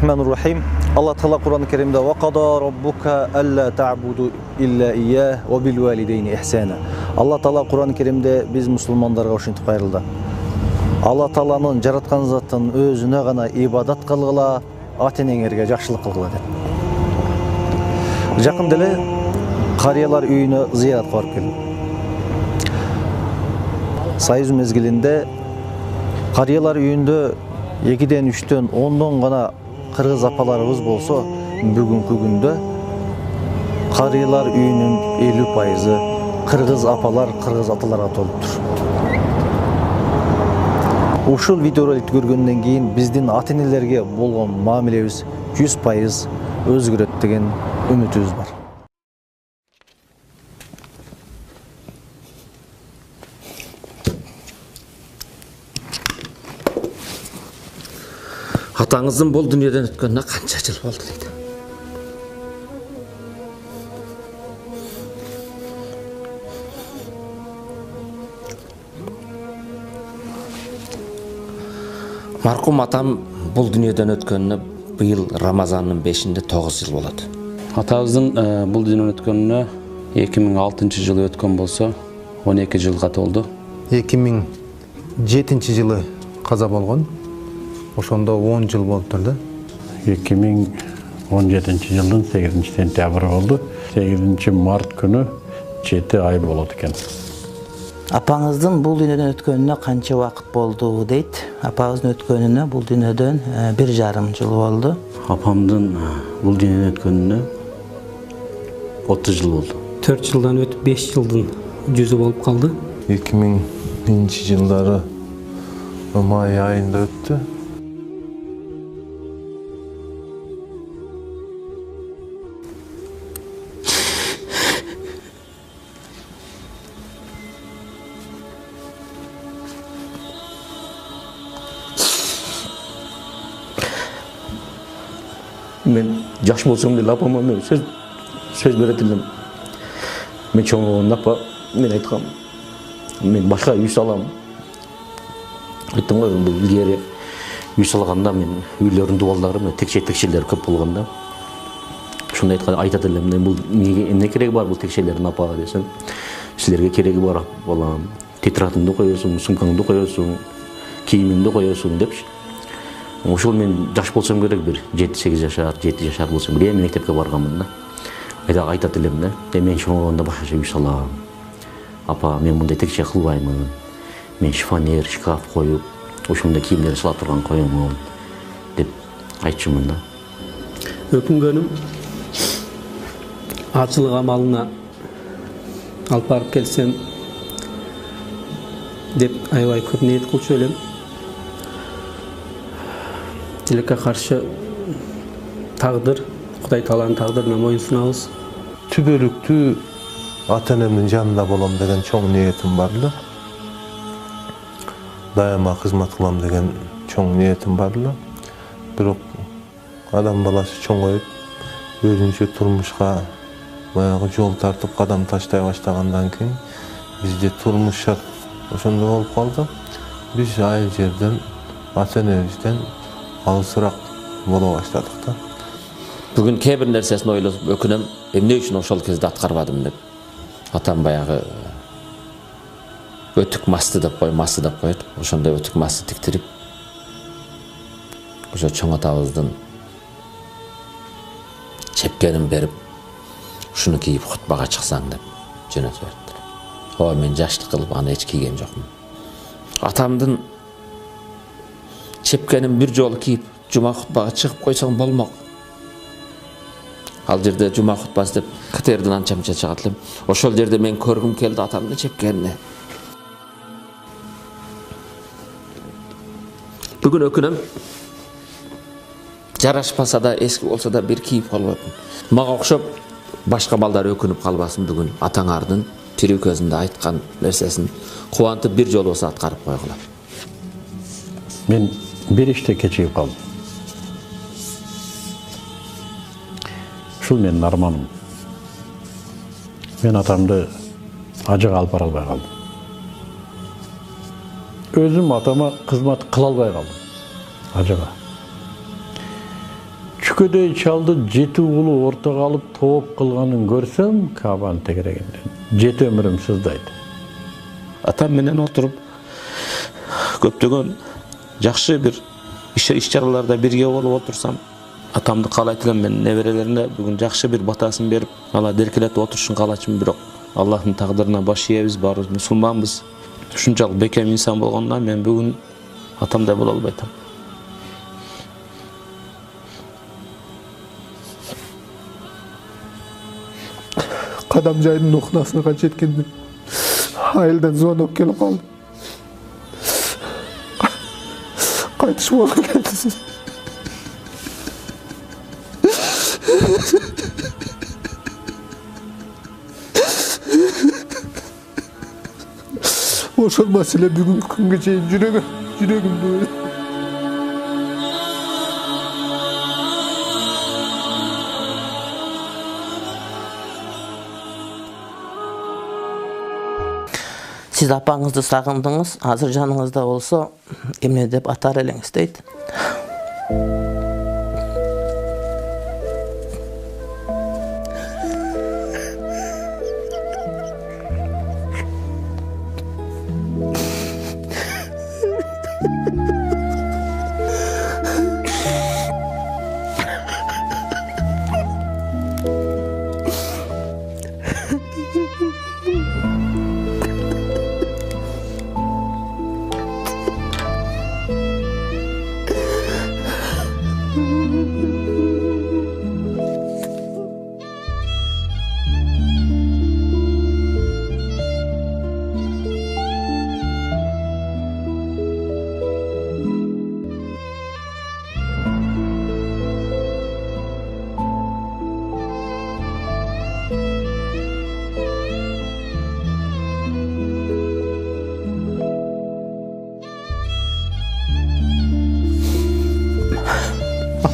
Bismillahirrahmanirrahim. Allah Teala Kur'an-ı Kerim'de ve qada rabbuka alla ta'budu illa iyyah ve bil valideyni ihsana. Allah Teala Kur'an-ı Kerim'de biz Müslümanlarga uşintip ayrıldı. Allah Teala'nın jaratkan zatın özüne gana ibadat kılgıla, ata-enеңерге жақшылық кылгыла деп. Жақын деле карыялар үйүнө зыяратка барып келдим. Сайыз мезгилинде карыялар үйүндө 2-ден 3-төн 10-дон гана кыргыз апаларыбыз болсо, бүгүнкү күндө карыялар үйүнүн 50% кыргыз апалар, кыргыз аталарга толуптур. Ушул видеороликти көргөндөн кийин биздин ата-энелерге болгон мамилебиз 100% өзгөрөт деген үмүтүбүз бар. Атаңыздын бул дүниеден өткөнүнө канча жыл болду дейт. Марқұм атам бұл дүниеден өткөнүнө быйыл Рамазандын 5-inde 9 жыл болот. Атабыздын бұл дүниеден өткөнүнө 2006 жылы өткөн болсо, 12 жылга толду. 2007 жылы каза болгон. Ошондо 10 жыл болуп турду. 2017 жылдын 8 сентябры болду. 8 март күнү 7 ай болот экен. Апаңыздын бул дүйнөдөн өткөнүнө канча убакыт болду дейт. Апаңыздын өткөнүнө бул дүйнөдөн 1,5 жыл болду. Апамдын бул дүйнөдөн өткөнүнө 30 жыл болду. 4 жылдан өтүп 5 жылдын жүзү болуп калды. 2000 жылдары май айында өттү. Мен жаш болсом деле апама мен сөз берет элем. Мен чоңойгондо апа мен айткам, мен башка үй салам. Айттым го, бул илгери үй салганда мен үйлөрдүн дубалдары текчелер көп болгондо. Ошондой айтат элем, бул эмне кереги бар бул текчелердин апа десем, силерге кереги бар балам. Тетрадыңды коесуң, сумкаңды коесуң, кийимиңди коесуң депчи. Ошол мен жаш болсом керек, бир 7-8 жашар, 7 жашар болсом, мен мектепке барганмын да. Айтат элем да, мен чоңойгондо башкача үй салам. Апа, мен мындай текче кылбаймын. Мен шифонер, шкаф коюп, ошондой кийимдер сала турган коемун деп айтчумун да. Өкүнгөнүм ачылык амалына алып барып келсем деп аябай көп ниет кылчу элем. Тилекке каршы тагдыр, Кудай Тааланын тагдырына моюн сунабыз. Түбөлүктүү ата-энемдин жанында болом деген чоң ниетим бар эле. Дайыма кызмат кылам деген чоң ниетим бар эле. Бирок адам баласы чоңоюп, өзүнчө турмушка баягы жол тартып кадам таштай баштагандан кийин бизде турмуш шарт ошондой болуп калды. Биз айыл жерден, ата-энебизден алысыраак боло баштадык да. Бүгүн кээ бир нерсесин ойлосуп өкүнөм, эмне үчүн ошол кезде аткарбадым деп. Атам баягы өтүк масты деп коет. Ошондой өтүк масты тиктирип, ошо чоң атабыздын чепкенин берип, ушуну кийип хутбага чыксаң деп жөнөтүп бериптир. Ой, мен жаштык кылып аны эч кийген жокмун. Атамдын чепкенин бир жолу кийип, жума хутбага чыгып койсоң болмок. Ал жерде жума хутбасы деп катердин анча-мынча чыгат элем. Ошол жерде мен көргүм келди атамдын чепкенине. Бүгүн өкүнөм, жарашпаса да, эски болсо да бир кийип калбапмын. Мага окшоп башка балдар өкүнүп калбасын, бүгүн атаңардын тирүү көзүндө айткан нерсесин кубантып бир жолу болсо аткарып койгула. Мен bir işte кечигип калдым. Ушул менин арманым. Мен атамды ажыга алып бара албай калдым. Өзüm atama kızmat kıl alбай калдым. Ажыга. 3-көдөй чалды 7 улу ортого алып тооп кылганын көрсөм, Кабанын тегерегинден 7 өмүрүм сыздайт. Атам менен отуруп көптөгөн жакшы бир иш-чараларда бирге болуп отурсам, атамды каалайт элем мен неберелерине бүгүн жакшы бир батасын берип, ала деркелетип отурушун каалачумун, бирок Аллахтын тагдырына баш ийебиз, баарыбыз мусулманбыз. Ушунчалык бекем инсан болгондон мен бүгүн атамдай боло албайтам. Кадам жайдын окунасына канча жеткенде айылдан звонок келип калды. Кайтыш болуп кетти. Ошол маселе бүгүнкү күнгө чейин жүрөгүмдү. Siz apаңызды сагындыңыз, азыр жаныңызда болсо, эмне деп атар элеңиз дейт.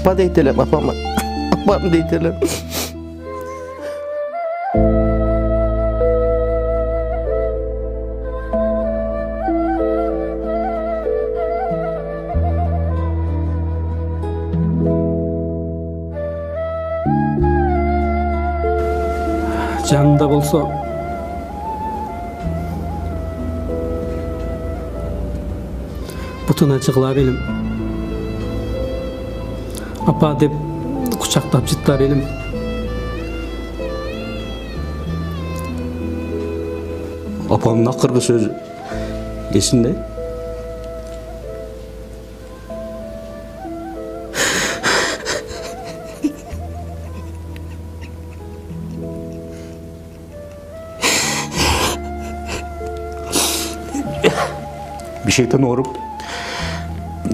Apa deyt elem, apam deyt elem. Жанында болсо бутуна жыгылар элем. Апа деп кучактап жыттар элем. Апамдын акыркы сөзү эсимде. Бишектен ооруп,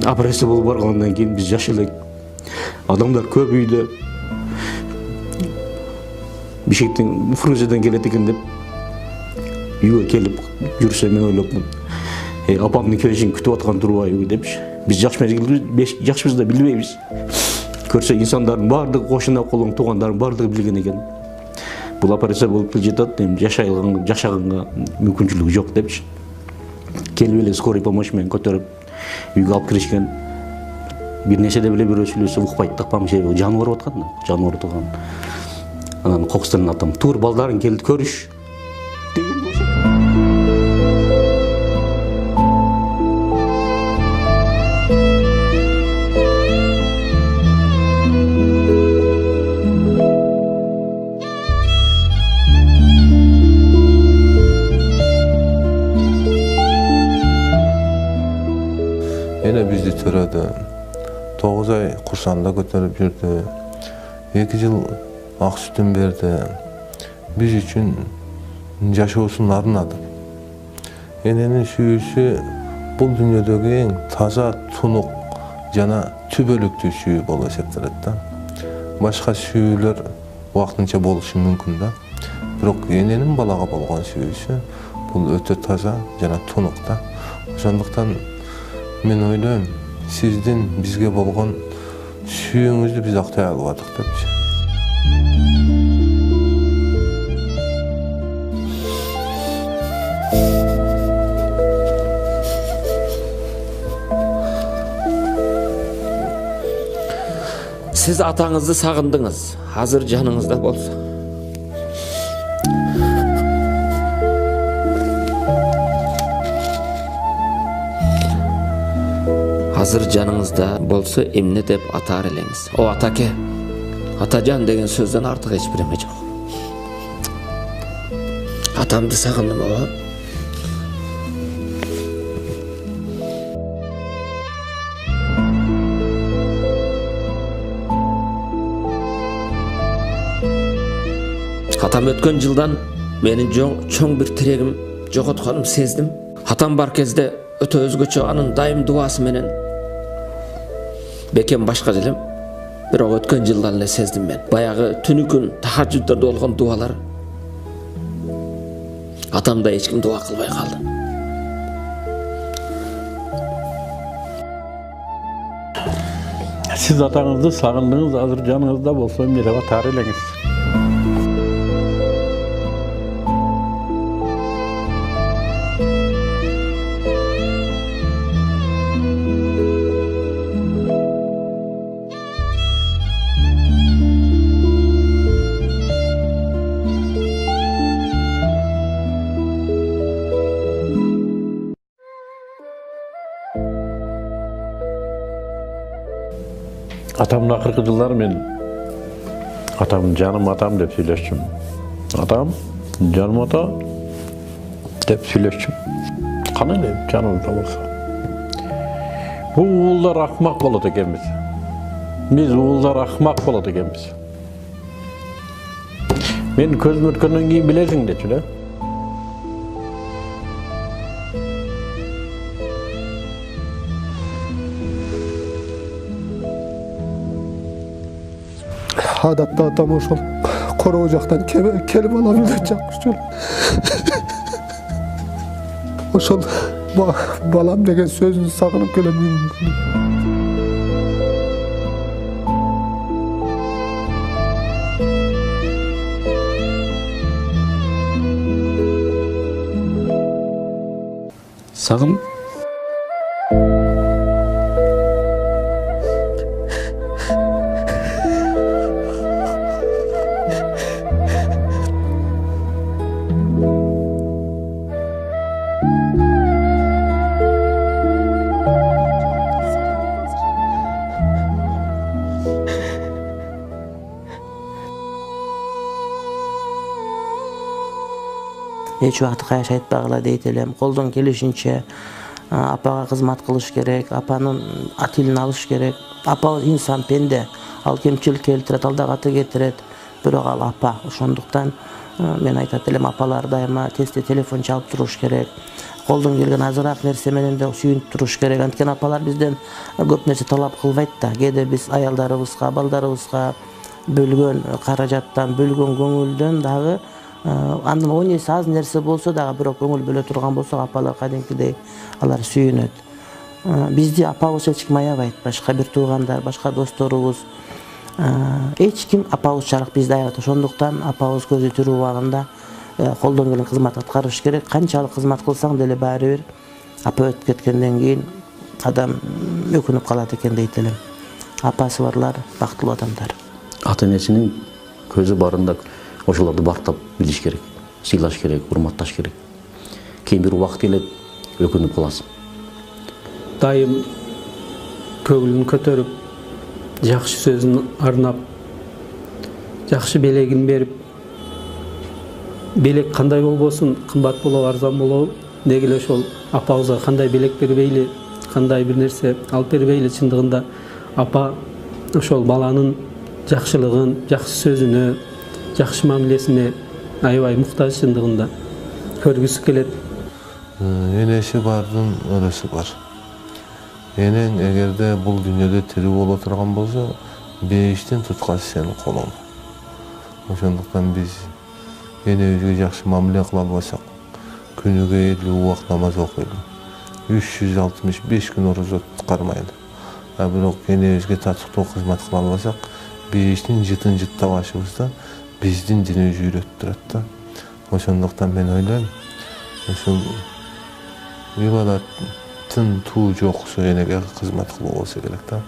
операция болуп баргандан кийин биз жаш элек. Адамдар көп үйдө бишектен Фрунзеден келет экен деп үйгө келип жүрсө мен ойлопмун. Апамдын келишин күтүп аткан турбайбы депчи. Биз жаш мезгилде жакшыбыз да билбейбиз. Көрсө инсандардын баардыгы кошуна колуң туугандардын баардыгы билген экен. Бул операция болуп келе жатат, эми жашаганга мүмкүнчүлүгү жок депчи. Келип эле скорый помощь менен көтөрүп үйгө алып киришкен. Bir нерседе биле бирөө сүйлөсө укпайт такпам, себеби жаны ооруп аткан, жаны ооруп турган. Анан кокустан атам, тур балдарын келди көрүш деген болчу. Ene bizdi törödü. 9 ay kursanda götürüp жүрдü. 2 yıl ak sütün berdi. Biz üçün жашоосун арнады. Эненин сүйүүсү бул дүйнөдөгү эң таза, тунук жана түбөлүктүү сүйүү болуп эсептелет да. Башка сүйүүлөр убактынча болушу мүмкүн да. Бирок эненин балага болгон сүйүүсү бул өтө таза жана тунук да. Ошондуктан мен ойлойм, сиздин бизге болгон сүйүүңүздү биз актай албадык депчи. Siz atаңızды сағындыңыз, hazır canınızda bolsa. Hazır canınızda bolsa emne dep atar elеңiz. O atake, atacan деген сөзден артық ешбір еме жоқ. Atamды сағындым ова. Atam өткен жылдан менің чоң бір тирегім жоғотқанын сездім. Атам бар кезде өтө өзгөчө анын дайым дуасы менен бекем башка элем. Бирок өткөн жылдан эле сездим мен. Баягы түнү күн тахажжуддарда болгон дуалар атамда эч ким дуа кылбай калды. Siz atаңızды сағындыңыз, азыр жаныңызда болса мереге тар элеңиз. Atamın akırkı жылдары мен атам жаным атам деп сүйлөшчүм. Атам жаным ата деп сүйлөшчүм. Кандай деп жаныбызда болса. Бул уулдар акмак болот экенбиз. Биз уулдар акмак болот экенбиз. Мен көзүм өткөндөн кийин билесиң дечү да. Адатта атам ошол короо жактан келип алам деп чакырчу. Ошол балам деген сөзүн сагынып келем. Сагын эч убакыт кайшы айтпагыла дейт элем. Колдон келишинче апага кызмат кылыш керек, апанын атилин алыш керек. Апа инсан пенде, ал кемчилик келтирет, ал дагы кетирет. Бирок ал апа, ошондуктан мен айтат элем, апалар дайыма тезде телефон чалып туруш керек. Колдон келген азыраак нерсе менен да сүйүнүп туруш керек. Анткени апалар бизден көп нерсе талап кылбайт да. Кээде биз аялдарыбызга, балдарыбызга бөлгөн каражаттан, бөлгөн көңүлдөн дагы андан ойнесе аз нерсе болсо дагы бирок көңүл бөлө турган болсо апалар кадимкидей алар сүйүнөт. Бизди апабыз эч ким аябайт, башка бир туугандар, башка досторубуз. Эч ким апабыз чарык бизди аябайт. Ошондуктан апабыз көзү тирүү убагында колдон келген кызмат аткарыш керек. Канчалык кызмат кылсаң деле баары бир апа өтүп кеткенден кийин адам өкүнүп калат экен дейт элем. Апасы барлар бактылуу адамдар. Ата энесинин көзү барында ошолорду бактап билиш керек, сыйлаш керек, урматташ керек. Кийин бир убакыт келет, өкүнүп каласың. Дайым көңүлүн көтөрүп, жакшы сөзүн арнап, жакшы белегин берип, белек кандай болбосун, кымбат болобу, арзан болобу, деги эле ошол апабызга кандай белек бербейли, кандай бир нерсе алып бербейли, чындыгында апа ошол баланын жакшылыгын, жакшы сөзүнө, жакшы мамилесине аябай муктаж, чындыгында көргүсү келет. Энеси бардын өрөсү бар. Энең эгерде бул дүйнөдө тирүү боло турган болсо, бейиштин туткасы сенин колуңда. Ошондуктан биз энебизге жакшы мамиле кыла албасак, күнүгө 50 убак намаз окуйлу, 365 күн орозо туткармайлы. Бирок энебизге татыктуу кызмат кыла албасак, бейиштин жытын жыттабашыбызда биздин динибиз үйрөтүп турат да. Ошондуктан мен ойлойм, ушул ибадаттын туу жоксу энеге кызмат кылуу болсо керек да.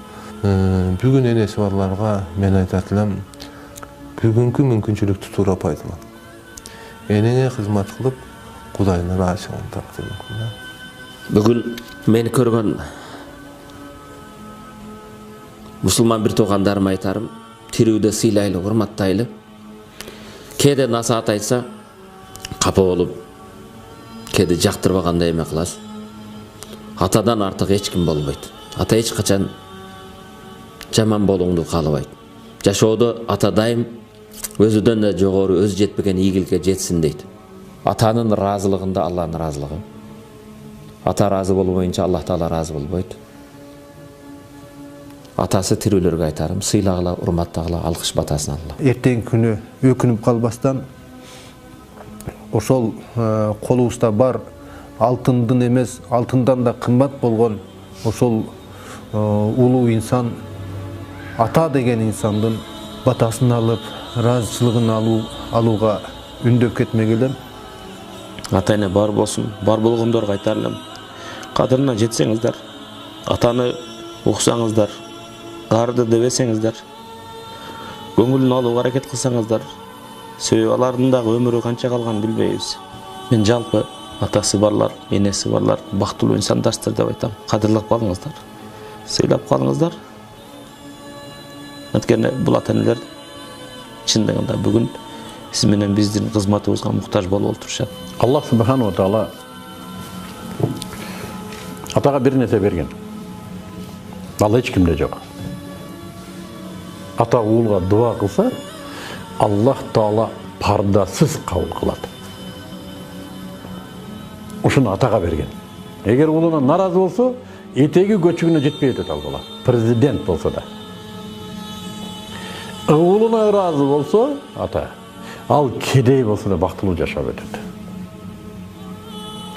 Бүгүн энеси барларга мен айтат элем, бүгүнкү мүмкүнчүлүктү туура пайдалан. Энеңе кызмат кылып, Кудайдын ыраазычылыгын тап деген. Бүгүн мени көргөн мусулман бир туугандарыма айтарым, тирүүдө сыйлайлы, урматтайлы. Кээде насаат айтса, капа болуп, кээде жактырбагандай эме кыласыз. Атадан артык эч ким болбойт. Ата эч качан жаман болуңду каалабайт. Жашоодо ата дайым өзүдөн да жогору, өзү жетпеген ийгиликке жетсин дейт. Атанын ыраазылыгында Алланын ыраазылыгы. Ата ыраазы болбоюнча Аллах Таала ыраазы болбойт. Атасы тирүүлөргө айтарым, сыйлагыла, урматтагыла, алкыш батасын алла. Эртең күнү өкүнүп калбастан ошол колубузда бар алтындын эмес, алтындан да кымбат болгон ошол улуу инсан, ата деген инсандын батасын алып, ыраазычылыгын алууга үндөп кетмек элем. Ата эне бар болсун, бар болгондорго айтар элем. Кадырына жетсеңиздер, атаны уксаңыздар, арды дебесеңиздер, көңүлүн алууга аракет кылсаңыздар, себеби алардын дагы өмүрү канча калганын билбейбиз. Мен жалпы атасы барлар, энеси барлар бактылуу инсандарсыздар деп айтам. Кадырлап калыңыздар, сыйлап калыңыздар. Анткени бул ата энелер чындыгында бүгүн сиз менен биздин кызматыбызга муктаж болуп отурушат. Аллах Субхану ва Таала атага бир нерсе берген. Ал эч кимде жок. Ата уулга дуа кылса, Аллах Таала пардасыз кабыл кылат. Ушуну атага берген. Эгер уулунан наразы болсо, этеги көчүгүнө жетпей өтөт ал бала. Президент болсо да. Уулуна ыраазы болсо, ата, ал кедей болсо да бактылуу жашап өтөт.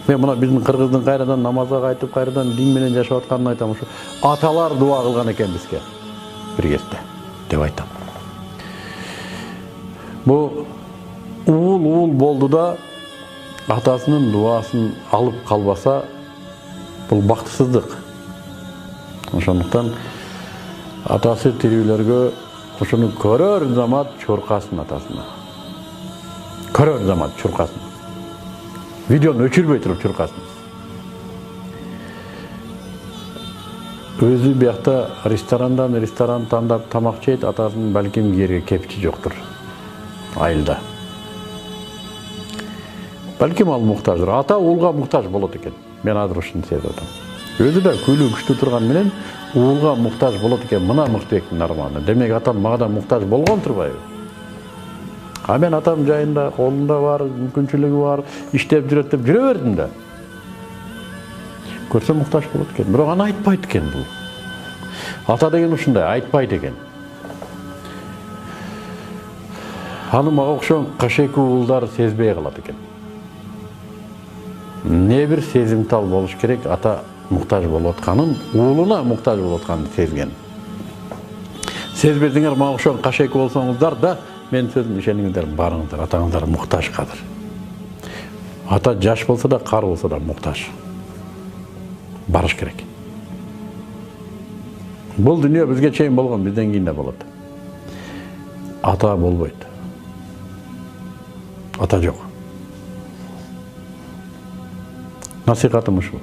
Мен мына биздин кыргыздын кайрадан намазга кайтып, кайрадан дин менен жашап атканын айтам. Ушу аталар дуа кылган экен бизге бир кезде деп айтам. Бу уул болду да атасынын дуасын алып калбаса, бул бактысыздык. Ошондуктан атасы тирүүлөргө ошону көрөр замат чуркасын атасына. Көрөр замат чуркасын. Видеону өчүрбөй туруп чуркасын. Өзү биякта ресторан тандап тамак жейт, атасынын балким жерге кепчи жоктур. Айылда. Балким ал муктаждыр. Ата уулга муктаж болот экен. Мен азыр ушуну сезип атам. Өзү да күйлүү күчтүү турган менен уулга муктаж болот экен. Мына Мыктыбектин арманы. Демек атам мага да муктаж болгон турбайбы? А мен атам жайында, колунда бар, мүмкүнчүлүгү бар, иштеп жүрөт деп жүрө бердим да. Көрсө муктаж болот экен. Бирок аны айтпайт экен бул. Ата деген ушундай, айтпайт экен. Аны мага окшогон кашеки уулдар сезбей калат экен. Не бир сезимтал болуш керек, ата муктаж болуп атканын, уулуна муктаж болуп атканын сезген. Сезбесеңер мага окшогон кашеки болсоңуздар да, мен сөзүм ишениңиздер, барыңыздар, атаңыздар муктаж кадыр. Ата жаш болсо да, кар болсо да муктаж. Барыш керек. Бул дүйнө бизге чейин болгон, бизден кийин да болот. Ата болбойт. Ата жок. Насихатым ушул.